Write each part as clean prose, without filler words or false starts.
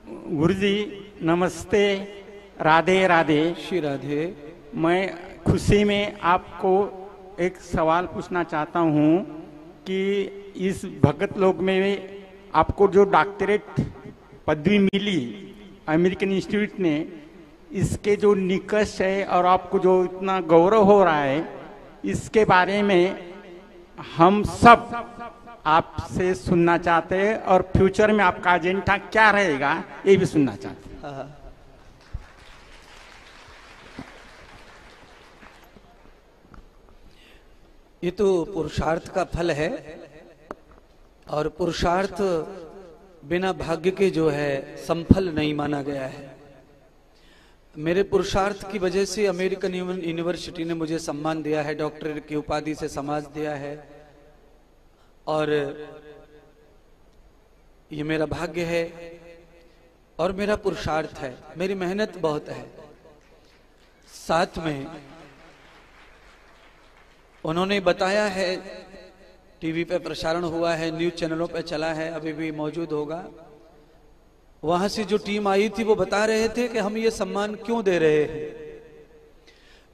गुरुजी नमस्ते, राधे राधे। श्री राधे। मैं खुशी में आपको एक सवाल पूछना चाहता हूँ कि इस भगत लोक में आपको जो डॉक्टरेट पदवी मिली अमेरिकन इंस्टीट्यूट ने, इसके जो निकष है और आपको जो इतना गौरव हो रहा है, इसके बारे में हम सब आपसे सुनना चाहते हैं और फ्यूचर में आपका एजेंडा क्या रहेगा ये भी सुनना चाहते हैं। ये तो पुरुषार्थ का फल है और पुरुषार्थ बिना भाग्य के जो है संफल नहीं माना गया है। मेरे पुरुषार्थ की वजह से अमेरिकन यूनिवर्सिटी ने मुझे सम्मान दिया है, डॉक्टरेट की उपाधि से समाज दिया है और ये मेरा भाग्य है और मेरा पुरुषार्थ है। मेरी मेहनत बहुत है। साथ में उन्होंने बताया है, टीवी पे प्रसारण हुआ है, न्यूज चैनलों पे चला है, अभी भी मौजूद होगा। वहां से जो टीम आई थी वो बता रहे थे कि हम ये सम्मान क्यों दे रहे हैं।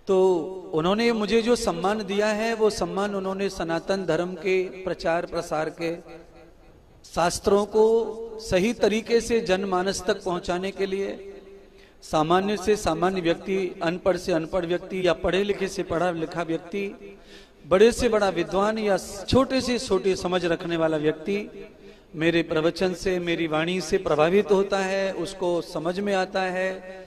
तो उन्होंने मुझे जो सम्मान दिया है वो सम्मान उन्होंने सनातन धर्म के प्रचार प्रसार के, शास्त्रों को सही तरीके से जनमानस तक पहुंचाने के लिए, सामान्य से सामान्य व्यक्ति, अनपढ़ से अनपढ़ व्यक्ति या पढ़े लिखे से पढ़ा लिखा व्यक्ति, बड़े से बड़ा विद्वान या छोटे से छोटी समझ रखने वाला व्यक्ति मेरे प्रवचन से, मेरी वाणी से प्रभावित होता है, उसको समझ में आता है।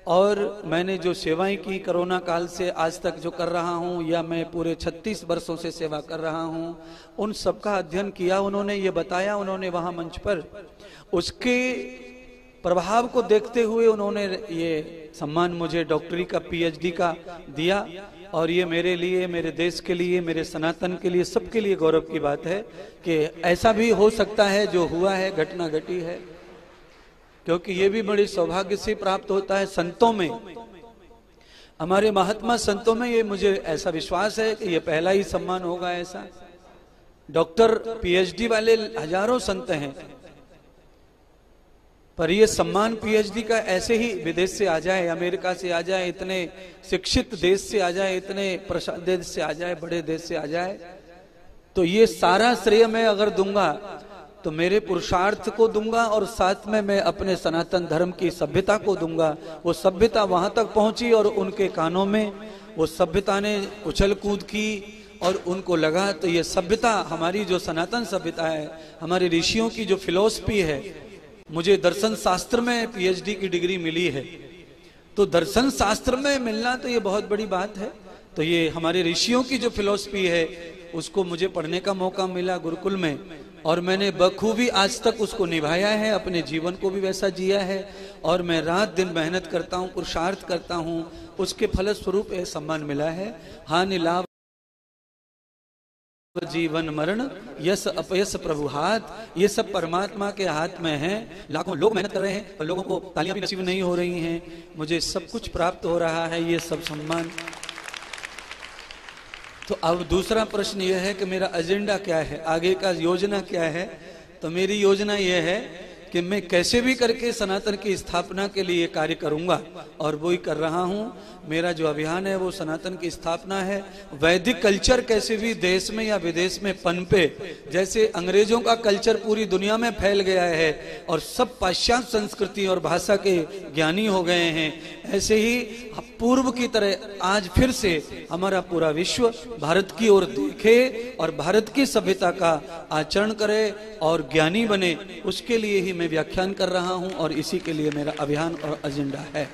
और मैंने जो सेवाएं की कोरोना काल से आज तक जो कर रहा हूं, या मैं पूरे 36 वर्षों से सेवा कर रहा हूं, उन सबका अध्ययन किया। उन्होंने ये बताया, उन्होंने वहां मंच पर उसके प्रभाव को देखते हुए उन्होंने ये सम्मान मुझे डॉक्टरी का, पीएचडी का दिया। और ये मेरे लिए, मेरे देश के लिए, मेरे सनातन के लिए, सबके लिए गौरव की बात है कि ऐसा भी हो सकता है। जो हुआ है घटना घटी है, क्योंकि ये भी बड़ी सौभाग्य से प्राप्त होता है। संतों में, हमारे महात्मा संतों में ये मुझे ऐसा विश्वास है कि ये पहला ही सम्मान होगा ऐसा। डॉक्टर, पीएचडी वाले हजारों संत हैं, पर ये सम्मान पीएचडी का ऐसे ही विदेश से आ जाए, अमेरिका से आ जाए, इतने शिक्षित देश से आ जाए, इतने प्रसाद देश से आ जाए, बड़े देश से आ जाए, तो ये सारा श्रेय मैं अगर दूंगा तो मेरे पुरुषार्थ को दूंगा और साथ में मैं अपने सनातन धर्म की सभ्यता को दूंगा। वो सभ्यता वहां तक पहुंची और उनके कानों में वो सभ्यता ने उछल कूद की और उनको लगा तो ये सभ्यता, हमारी जो सनातन सभ्यता है, हमारे ऋषियों की जो फिलॉसफी है, मुझे दर्शन शास्त्र में पीएचडी की डिग्री मिली है, तो दर्शन शास्त्र में मिलना तो ये बहुत बड़ी बात है। तो ये हमारे ऋषियों की जो फिलॉसफी है उसको मुझे पढ़ने का मौका मिला गुरुकुल में, और मैंने बखूबी आज तक उसको निभाया है, अपने जीवन को भी वैसा जिया है। और मैं रात दिन मेहनत करता हूँ, पुरुषार्थ करता हूँ, उसके फलस्वरूप यह सम्मान मिला है। हानि लाभ जीवन मरण यश अपयश प्रभु हाथ, ये सब परमात्मा के हाथ में है। लाखों लोग मेहनत कर रहे हैं पर लोगों को तालियां भी नसीब नहीं हो रही हैं। मुझे सब कुछ प्राप्त हो रहा है, ये सब सम्मान। तो अब दूसरा प्रश्न यह है कि मेरा एजेंडा क्या है, आगे का योजना क्या है। तो मेरी योजना यह है कि मैं कैसे भी करके सनातन की स्थापना के लिए कार्य करूंगा, और वो ही कर रहा हूं। मेरा जो अभियान है वो सनातन की स्थापना है। वैदिक कल्चर कैसे भी देश में या विदेश में पनपे, जैसे अंग्रेजों का कल्चर पूरी दुनिया में फैल गया है और सब पाश्चात्य संस्कृति और भाषा के ज्ञानी हो गए हैं, ऐसे ही पूर्व की तरह आज फिर से हमारा पूरा विश्व भारत की ओर देखे और भारत की सभ्यता का आचरण करे और ज्ञानी बने। उसके लिए ही मैं व्याख्यान कर रहा हूं और इसी के लिए मेरा अभियान और एजेंडा है।